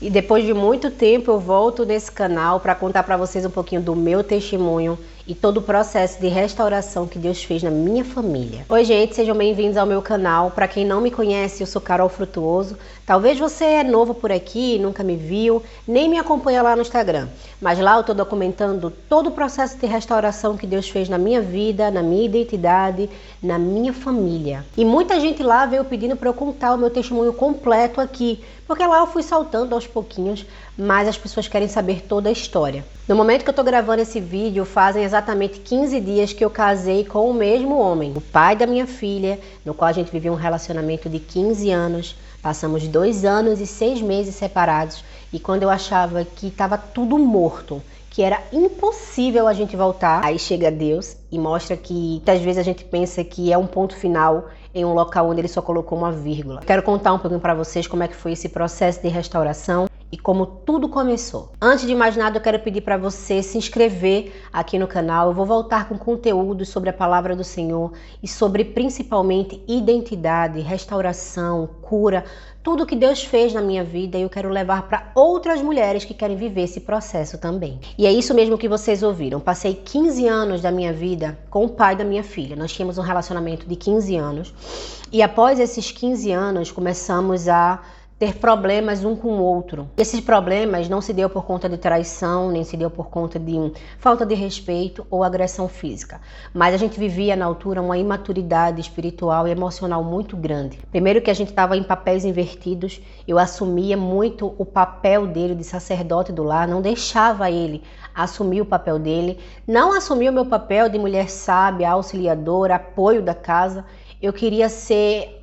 E depois de muito tempo eu volto nesse canal para contar para vocês um pouquinho do meu testemunho e todo o processo de restauração que Deus fez na minha família. Oi gente, sejam bem-vindos ao meu canal. Para quem não me conhece, eu sou Carol Frutuoso. Talvez você é novo por aqui, nunca me viu, nem me acompanha lá no Instagram. Mas lá eu estou documentando todo o processo de restauração que Deus fez na minha vida, na minha identidade, na minha família. E muita gente lá veio pedindo para eu contar o meu testemunho completo aqui, porque lá eu fui saltando aos pouquinhos, mas as pessoas querem saber toda a história. No momento que eu tô gravando esse vídeo, fazem exatamente 15 dias que eu casei com o mesmo homem, o pai da minha filha, no qual a gente viveu um relacionamento de 15 anos. Passamos 2 anos e 6 meses separados, e quando eu achava que estava tudo morto, que era impossível a gente voltar, aí chega Deus e mostra que muitas vezes a gente pensa que é um ponto final em um local onde ele só colocou uma vírgula. Quero contar um pouquinho para vocês como é que foi esse processo de restauração e como tudo começou. Antes de mais nada, eu quero pedir para você se inscrever aqui no canal. Eu vou voltar com conteúdo sobre a palavra do Senhor e sobre principalmente identidade, restauração, cura, tudo que Deus fez na minha vida, e eu quero levar para outras mulheres que querem viver esse processo também. E é isso mesmo que vocês ouviram. Passei 15 anos da minha vida com o pai da minha filha. Nós tínhamos um relacionamento de 15 anos e após esses 15 anos começamos a ter problemas um com o outro. Esses problemas não se deu por conta de traição, nem se deu por conta de falta de respeito ou agressão física. Mas a gente vivia na altura uma imaturidade espiritual e emocional muito grande. Primeiro que a gente estava em papéis invertidos, eu assumia muito o papel dele de sacerdote do lar, não deixava ele assumir o papel dele, não assumia o meu papel de mulher sábia, auxiliadora, apoio da casa. Eu queria ser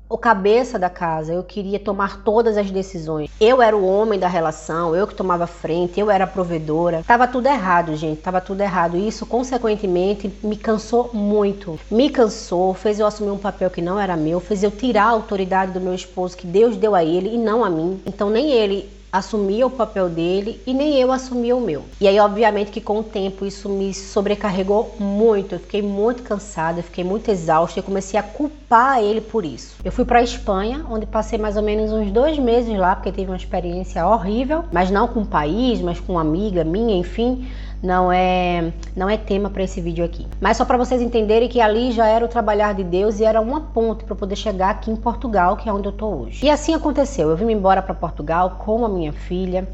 o cabeça da casa, eu queria tomar todas as decisões. Eu era o homem da relação, eu que tomava frente, eu era a provedora. Tava tudo errado, gente, tava tudo errado. E isso, consequentemente, me cansou muito. Me cansou, fez eu assumir um papel que não era meu, fez eu tirar a autoridade do meu esposo, que Deus deu a ele e não a mim. Então nem ele assumia o papel dele e nem eu assumia o meu. E aí, obviamente, que com o tempo isso me sobrecarregou muito. Eu fiquei muito cansada, eu fiquei muito exausta e comecei a culpar ele por isso. Eu fui para a Espanha, onde passei mais ou menos uns 2 meses lá, porque tive uma experiência horrível, mas não com o país, mas com uma amiga minha, enfim. Não é tema para esse vídeo aqui. Mas só para vocês entenderem que ali já era o trabalhar de Deus e era uma ponte para poder chegar aqui em Portugal, que é onde eu tô hoje. E assim aconteceu. Eu vim embora para Portugal com a minha filha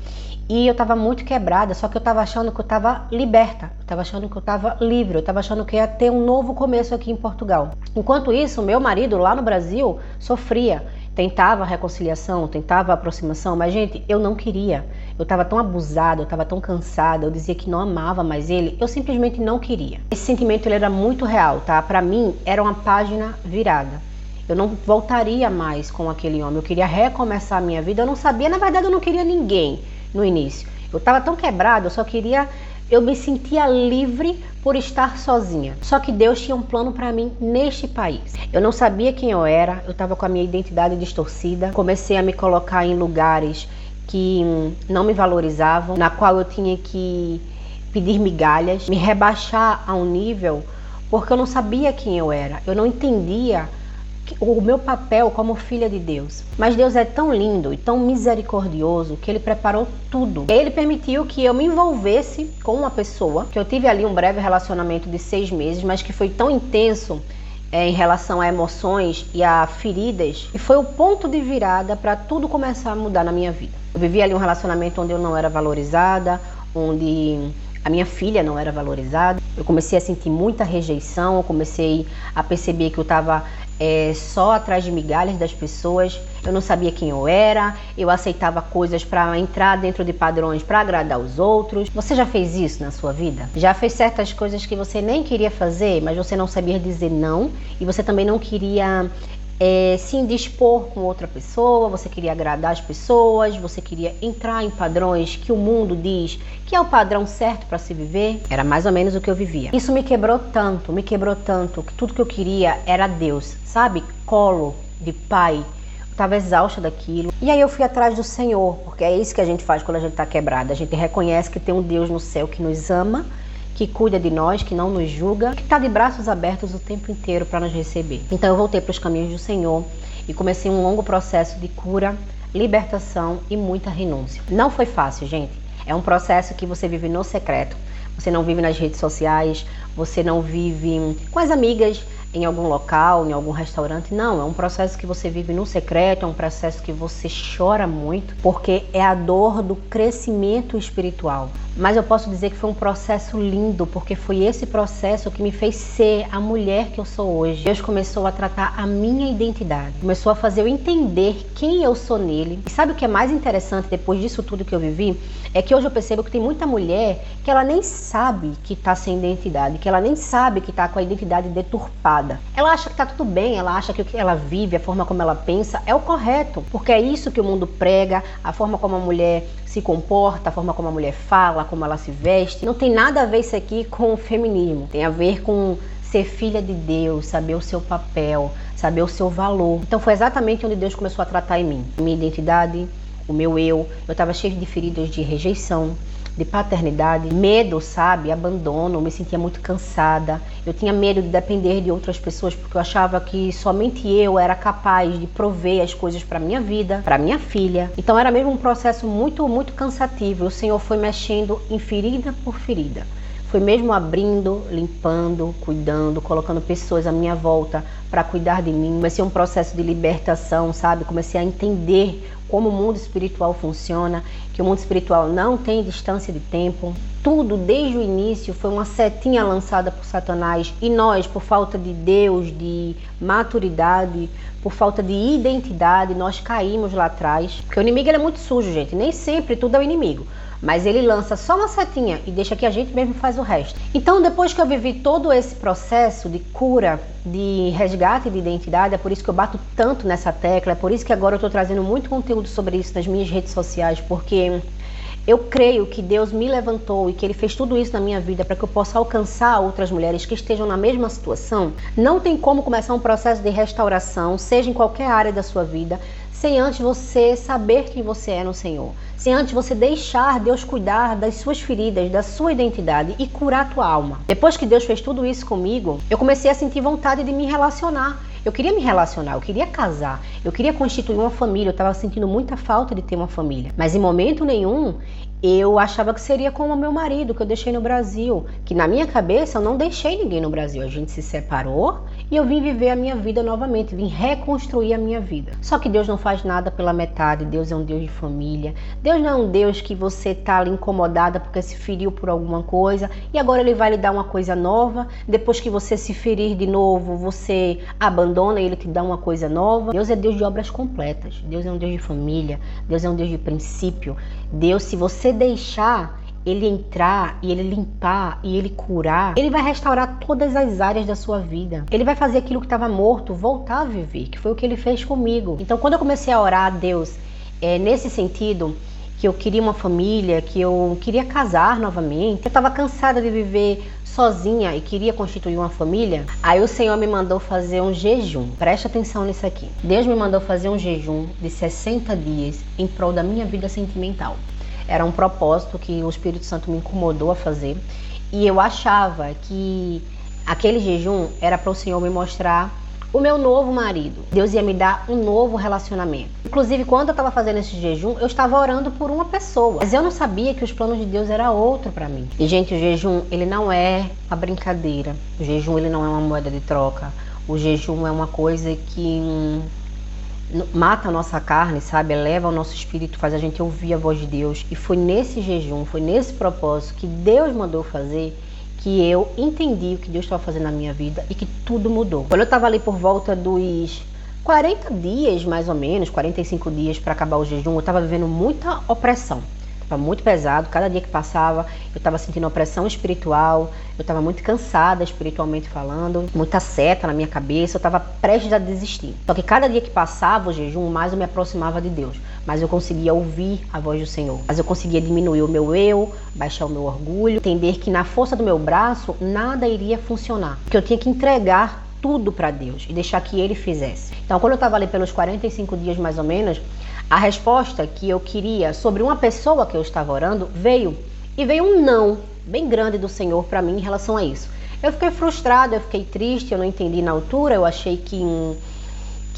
e eu tava muito quebrada, só que eu tava achando que eu tava liberta, eu tava achando que eu tava livre, eu tava achando que ia ter um novo começo aqui em Portugal. Enquanto isso, meu marido lá no Brasil sofria. Tentava a reconciliação, tentava a aproximação, mas gente, eu não queria. Eu estava tão abusada, eu estava tão cansada, eu dizia que não amava mais ele, eu simplesmente não queria. Esse sentimento ele era muito real, tá? Para mim era uma página virada. Eu não voltaria mais com aquele homem, eu queria recomeçar a minha vida. Eu não sabia, na verdade eu não queria ninguém no início. Eu estava tão quebrada, eu me sentia livre por estar sozinha. Só que Deus tinha um plano para mim neste país. Eu não sabia quem eu era, eu estava com a minha identidade distorcida. Comecei a me colocar em lugares que não me valorizavam, na qual eu tinha que pedir migalhas, me rebaixar a um nível, porque eu não sabia quem eu era. Eu não entendia o meu papel como filha de Deus. Mas Deus é tão lindo e tão misericordioso que Ele preparou tudo. Ele permitiu que eu me envolvesse com uma pessoa, que eu tive ali um breve relacionamento de 6 meses, mas que foi tão intenso em relação a emoções e a feridas, e foi o ponto de virada para tudo começar a mudar na minha vida. Eu vivi ali um relacionamento onde eu não era valorizada, onde a minha filha não era valorizada. Eu comecei a sentir muita rejeição, eu comecei a perceber que eu estava só atrás de migalhas das pessoas. Eu não sabia quem eu era, eu aceitava coisas para entrar dentro de padrões para agradar os outros. Você já fez isso na sua vida? Já fez certas coisas que você nem queria fazer, mas você não sabia dizer não, e você também não queria se indispor com outra pessoa, você queria agradar as pessoas, você queria entrar em padrões que o mundo diz que é o padrão certo para se viver? Era mais ou menos o que eu vivia. Isso me quebrou tanto, que tudo que eu queria era Deus, sabe? Colo de pai. Eu estava exausta daquilo. E aí eu fui atrás do Senhor, porque é isso que a gente faz quando a gente está quebrada. A gente reconhece que tem um Deus no céu que nos ama, que cuida de nós, que não nos julga, que está de braços abertos o tempo inteiro para nos receber. Então eu voltei para os caminhos do Senhor e comecei um longo processo de cura libertação e muita renúncia. Não foi fácil, gente. É um processo que você vive no secreto. Você não vive nas redes sociais, você não vive com as amigas em algum local, em algum restaurante. Não, é um processo que você vive no secreto, é um processo que você chora muito, porque é a dor do crescimento espiritual. Mas eu posso dizer que foi um processo lindo, porque foi esse processo que me fez ser a mulher que eu sou hoje. Deus começou a tratar a minha identidade, começou a fazer eu entender quem eu sou nele. E sabe o que é mais interessante depois disso tudo que eu vivi? É que hoje eu percebo que tem muita mulher que ela nem sabe que está sem identidade, que ela nem sabe que está com a identidade deturpada. Ela acha que está tudo bem, ela acha que o que ela vive, a forma como ela pensa é o correto, porque é isso que o mundo prega, a forma como a mulher se comporta, a forma como a mulher fala, como ela se veste. Não tem nada a ver isso aqui com o feminismo, tem a ver com ser filha de Deus, saber o seu papel, saber o seu valor. Então foi exatamente onde Deus começou a tratar em mim. Minha identidade, o meu eu estava cheio de feridas de rejeição, de paternidade, medo, sabe, abandono, eu me sentia muito cansada, eu tinha medo de depender de outras pessoas porque eu achava que somente eu era capaz de prover as coisas para minha vida, para minha filha. Então era mesmo um processo muito cansativo. O Senhor foi mexendo em ferida por ferida. Foi mesmo abrindo, limpando, cuidando, colocando pessoas à minha volta para cuidar de mim. Comecei um processo de libertação, sabe? Comecei a entender como o mundo espiritual funciona, que o mundo espiritual não tem distância de tempo. Tudo, desde o início, foi uma setinha lançada por Satanás. E nós, por falta de Deus, de maturidade, por falta de identidade, nós caímos lá atrás. Porque o inimigo ele é muito sujo, gente. Nem sempre tudo é o inimigo. Mas ele lança só uma setinha e deixa que a gente mesmo faz o resto. Então, depois que eu vivi todo esse processo de cura, de resgate de identidade, é por isso que eu bato tanto nessa tecla, é por isso que agora eu estou trazendo muito conteúdo sobre isso nas minhas redes sociais, porque eu creio que Deus me levantou e que Ele fez tudo isso na minha vida para que eu possa alcançar outras mulheres que estejam na mesma situação. Não tem como começar um processo de restauração, seja em qualquer área da sua vida, sem antes você saber quem você é no Senhor. Sem antes você deixar Deus cuidar das suas feridas, da sua identidade e curar a tua alma. Depois que Deus fez tudo isso comigo, eu comecei a sentir vontade de me relacionar. Eu queria me relacionar, eu queria casar, eu queria constituir uma família, eu estava sentindo muita falta de ter uma família. Mas em momento nenhum eu achava que seria com o meu marido, que eu deixei no Brasil. Que na minha cabeça eu não deixei ninguém no Brasil. A gente se separou e eu vim viver a minha vida novamente, vim reconstruir a minha vida. Só que Deus não faz nada pela metade, Deus é um Deus de família. Deus não é um Deus que você tá ali incomodada porque se feriu por alguma coisa e agora Ele vai lhe dar uma coisa nova. Depois que você se ferir de novo, você abandona e Ele te dá uma coisa nova. Deus é Deus de obras completas. Deus é um Deus de família. Deus é um Deus de princípio. Deus, se você deixar Ele entrar e Ele limpar e Ele curar, Ele vai restaurar todas as áreas da sua vida. Ele vai fazer aquilo que estava morto voltar a viver, que foi o que Ele fez comigo. Então, quando eu comecei a orar a Deus nesse sentido, que eu queria uma família, que eu queria casar novamente, eu estava cansada de viver sozinha e queria constituir uma família, aí o Senhor me mandou fazer um jejum. Preste atenção nisso aqui. Deus me mandou fazer um jejum de 60 dias em prol da minha vida sentimental. Era um propósito que o Espírito Santo me incomodou a fazer e eu achava que aquele jejum era para o Senhor me mostrar o meu novo marido. Deus ia me dar um novo relacionamento. Inclusive, quando eu estava fazendo esse jejum, eu estava orando por uma pessoa. Mas eu não sabia que os planos de Deus era outro para mim. E, gente, o jejum, ele não é uma brincadeira. O jejum, ele não é uma moeda de troca. O jejum é uma coisa que mata a nossa carne, sabe? Eleva o nosso espírito, faz a gente ouvir a voz de Deus. E foi nesse jejum, foi nesse propósito que Deus mandou fazer, que eu entendi o que Deus estava fazendo na minha vida e que tudo mudou. Quando eu estava ali por volta dos 40 dias, mais ou menos, 45 dias para acabar o jejum, eu estava vivendo muita opressão. Estava muito pesado, cada dia que passava eu estava sentindo opressão espiritual, eu estava muito cansada espiritualmente falando, muita seta na minha cabeça, eu estava prestes a desistir. Só que cada dia que passava o jejum, mais eu me aproximava de Deus, mais eu conseguia ouvir a voz do Senhor, mais eu conseguia diminuir o meu eu, baixar o meu orgulho, entender que na força do meu braço nada iria funcionar, que eu tinha que entregar tudo para Deus e deixar que Ele fizesse. Então, quando eu estava ali pelos 45 dias mais ou menos, a resposta que eu queria sobre uma pessoa que eu estava orando veio. E veio um não bem grande do Senhor para mim em relação a isso. Eu fiquei frustrada, eu fiquei triste, eu não entendi na altura, eu achei que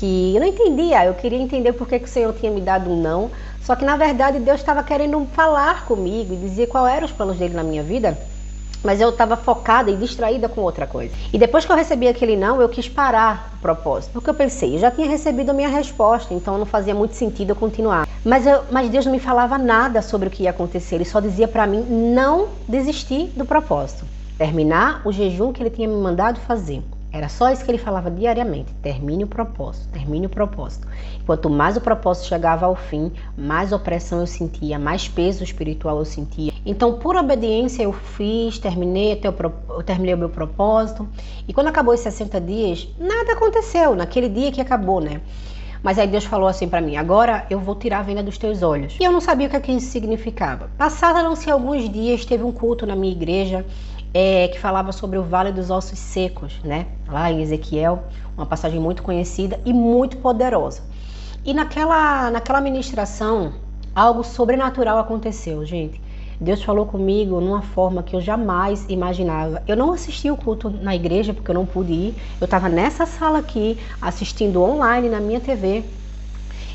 que eu não entendia. Eu queria entender por que o Senhor tinha me dado um não. Só que na verdade Deus estava querendo falar comigo e dizer qual eram os planos dele na minha vida. Mas eu estava focada e distraída com outra coisa. E depois que eu recebi aquele não, eu quis parar o propósito. Porque eu pensei, eu já tinha recebido a minha resposta, então não fazia muito sentido eu continuar. Mas Deus não me falava nada sobre o que ia acontecer. Ele só dizia para mim não desistir do propósito. Terminar o jejum que ele tinha me mandado fazer. Era só isso que ele falava diariamente. Termine o propósito, termine o propósito. Quanto mais o propósito chegava ao fim, mais opressão eu sentia, mais peso espiritual eu sentia. Então, por obediência, eu fiz, terminei o meu propósito. E quando acabou os 60 dias, nada aconteceu. Naquele dia que acabou, né? Mas aí Deus falou assim pra mim, agora eu vou tirar a venda dos teus olhos. E eu não sabia o que isso significava. Passaram-se alguns dias, teve um culto na minha igreja, que falava sobre o Vale dos Ossos Secos, né? Lá em Ezequiel, uma passagem muito conhecida e muito poderosa. E naquela ministração, algo sobrenatural aconteceu, gente. Deus falou comigo numa forma que eu jamais imaginava. Eu não assisti o culto na igreja porque eu não pude ir. Eu estava nessa sala aqui, assistindo online na minha TV.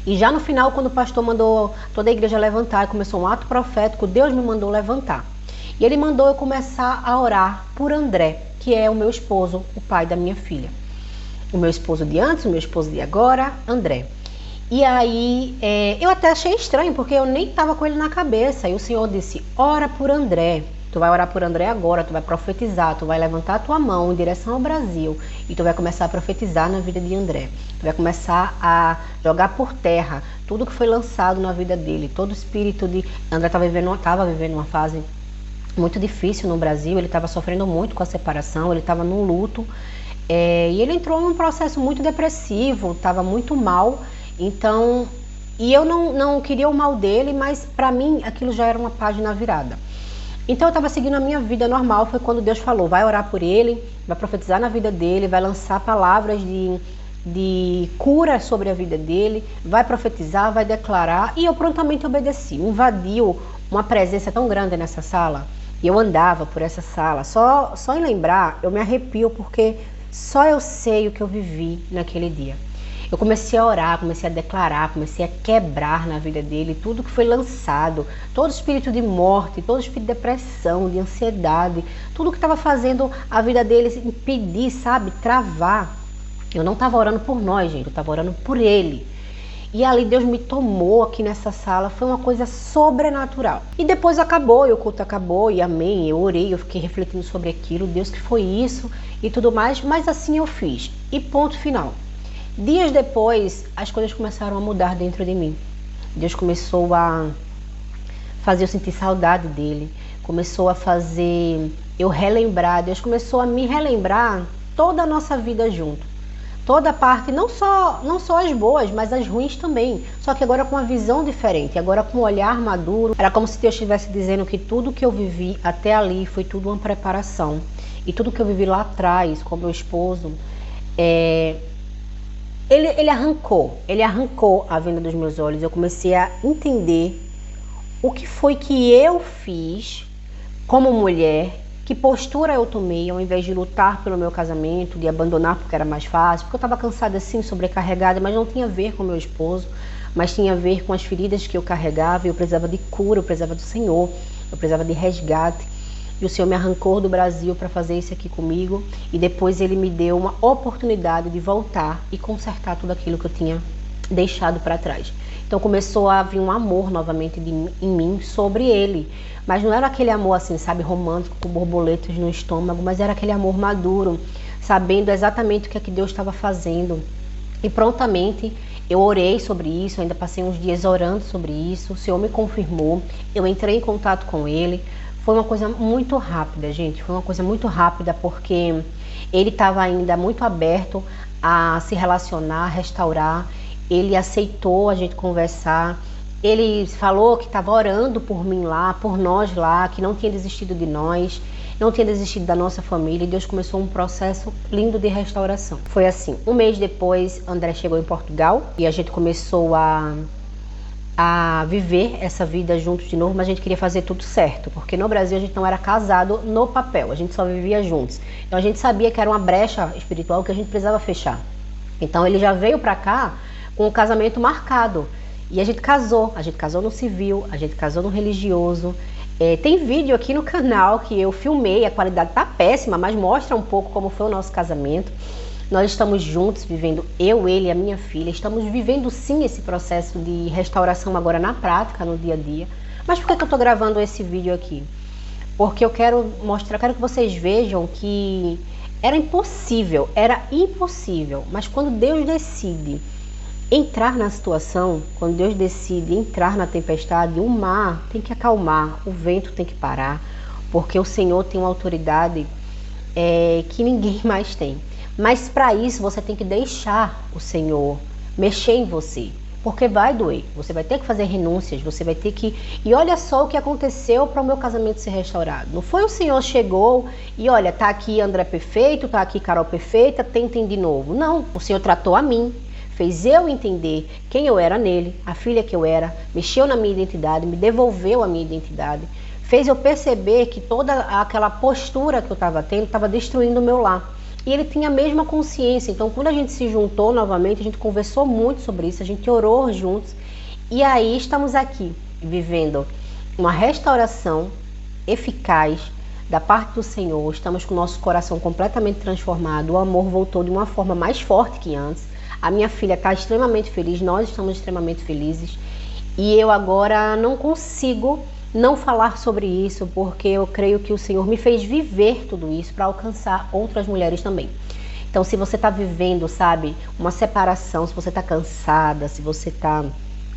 E já no final, quando o pastor mandou toda a igreja levantar e começou um ato profético, Deus me mandou levantar. E ele mandou eu começar a orar por André, que é o meu esposo, o pai da minha filha. O meu esposo de antes, o meu esposo de agora, André. E aí, eu até achei estranho, porque eu nem estava com ele na cabeça. E o Senhor disse, ora por André. Tu vai orar por André agora, tu vai profetizar, tu vai levantar a tua mão em direção ao Brasil. E tu vai começar a profetizar na vida de André. Tu vai começar a jogar por terra tudo que foi lançado na vida dele. Todo o espírito de... André estava vivendo uma fase muito difícil no Brasil, ele estava sofrendo muito com a separação, ele estava num luto, e ele entrou num processo muito depressivo, estava muito mal, então, e eu não queria o mal dele, mas para mim aquilo já era uma página virada. Então eu estava seguindo a minha vida normal, foi quando Deus falou, vai orar por ele, vai profetizar na vida dele, vai lançar palavras de cura sobre a vida dele, vai profetizar, vai declarar, e eu prontamente obedeci. Invadiu uma presença tão grande nessa sala. E eu andava por essa sala, só em lembrar, eu me arrepio, porque só eu sei o que eu vivi naquele dia. Eu comecei a orar, comecei a declarar, comecei a quebrar na vida dele tudo que foi lançado, todo espírito de morte, todo espírito de depressão, de ansiedade, tudo que estava fazendo a vida dele impedir, sabe, travar. Eu não estava orando por nós, gente, eu estava orando por ele. E ali Deus me tomou aqui nessa sala, foi uma coisa sobrenatural. E depois acabou, e o culto acabou, e amém, eu orei, eu fiquei refletindo sobre aquilo, Deus, que foi isso e tudo mais, mas assim eu fiz. E ponto final. Dias depois, as coisas começaram a mudar dentro de mim. Deus começou a fazer eu sentir saudade dele, começou a fazer eu relembrar, Deus começou a me relembrar toda a nossa vida junto. Toda a parte, não só as boas, mas as ruins também. Só que agora com uma visão diferente, agora com um olhar maduro. Era como se Deus estivesse dizendo que tudo que eu vivi até ali foi tudo uma preparação. E tudo que eu vivi lá atrás com meu esposo, ele arrancou a venda dos meus olhos. Eu comecei a entender o que foi que eu fiz como mulher. Que postura eu tomei ao invés de lutar pelo meu casamento, de abandonar porque era mais fácil, porque eu estava cansada assim, sobrecarregada, mas não tinha a ver com meu esposo, mas tinha a ver com as feridas que eu carregava, e eu precisava de cura, eu precisava do Senhor, eu precisava de resgate. E o Senhor me arrancou do Brasil para fazer isso aqui comigo, e depois Ele me deu uma oportunidade de voltar e consertar tudo aquilo que eu tinha deixado para trás. Então começou a vir um amor novamente em mim sobre ele. Mas não era aquele amor assim, sabe, romântico, com borboletas no estômago, mas era aquele amor maduro, sabendo exatamente o que é que Deus estava fazendo. E prontamente eu orei sobre isso, ainda passei uns dias orando sobre isso, o Senhor me confirmou, eu entrei em contato com ele. Foi uma coisa muito rápida, gente, foi uma coisa muito rápida, porque ele estava ainda muito aberto a se relacionar, a restaurar. Ele aceitou a gente conversar, ele falou que estava orando por mim lá, por nós lá, que não tinha desistido de nós, não tinha desistido da nossa família, e Deus começou um processo lindo de restauração. Foi assim, um mês depois, André chegou em Portugal e a gente começou a viver essa vida juntos de novo, mas a gente queria fazer tudo certo, porque no Brasil a gente não era casado no papel, a gente só vivia juntos. Então a gente sabia que era uma brecha espiritual que a gente precisava fechar. Então ele já veio pra cá com o casamento marcado. E a gente casou no civil, a gente casou no religioso. Tem vídeo aqui no canal que eu filmei, a qualidade tá péssima, mas mostra um pouco como foi o nosso casamento. Nós estamos juntos, vivendo, eu, ele e a minha filha, estamos vivendo sim esse processo de restauração agora na prática, no dia a dia. Mas por que eu tô gravando esse vídeo aqui? Porque eu quero mostrar, quero que vocês vejam que era impossível, mas quando Deus decide entrar na situação, quando Deus decide entrar na tempestade, o mar tem que acalmar, o vento tem que parar, porque o Senhor tem uma autoridade que ninguém mais tem. Mas para isso você tem que deixar o Senhor mexer em você, porque vai doer, você vai ter que fazer renúncias, você vai ter que... E olha só o que aconteceu para o meu casamento ser restaurado. Não foi o Senhor chegou e olha, tá aqui André perfeito, tá aqui Carol perfeita, tentem de novo. Não, o Senhor tratou a mim, fez eu entender quem eu era nele, a filha que eu era, mexeu na minha identidade, me devolveu a minha identidade, fez eu perceber que toda aquela postura que eu estava tendo estava destruindo o meu lar. E ele tinha a mesma consciência, então quando a gente se juntou novamente, a gente conversou muito sobre isso, a gente orou juntos, e aí estamos aqui, vivendo uma restauração eficaz da parte do Senhor, estamos com o nosso coração completamente transformado, o amor voltou de uma forma mais forte que antes. A minha filha está extremamente feliz, nós estamos extremamente felizes. E eu agora não consigo não falar sobre isso, porque eu creio que o Senhor me fez viver tudo isso para alcançar outras mulheres também. Então, se você está vivendo, sabe, uma separação, se você está cansada, se você está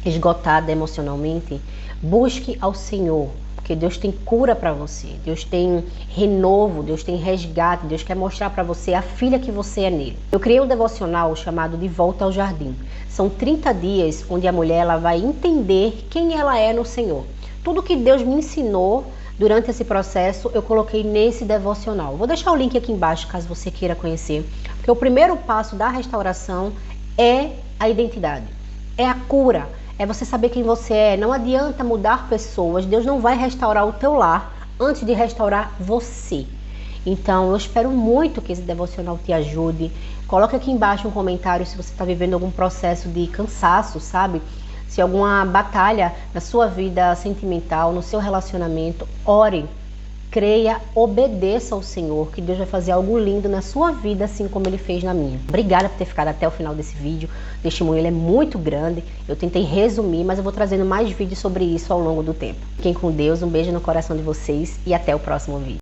esgotada emocionalmente, busque ao Senhor. Porque Deus tem cura para você, Deus tem renovo, Deus tem resgate, Deus quer mostrar para você a filha que você é nele. Eu criei um devocional chamado De Volta ao Jardim. São 30 dias onde a mulher ela vai entender quem ela é no Senhor. Tudo que Deus me ensinou durante esse processo, eu coloquei nesse devocional. Vou deixar o link aqui embaixo, caso você queira conhecer. Porque o primeiro passo da restauração é a identidade, é a cura. É você saber quem você é. Não adianta mudar pessoas. Deus não vai restaurar o teu lar antes de restaurar você. Então, eu espero muito que esse devocional te ajude. Coloque aqui embaixo um comentário se você está vivendo algum processo de cansaço, sabe? Se alguma batalha na sua vida sentimental, no seu relacionamento, ore, creia, obedeça ao Senhor, que Deus vai fazer algo lindo na sua vida, assim como Ele fez na minha. Obrigada por ter ficado até o final desse vídeo. O testemunho ele é muito grande, eu tentei resumir, mas eu vou trazendo mais vídeos sobre isso ao longo do tempo. Fiquem com Deus, um beijo no coração de vocês e até o próximo vídeo.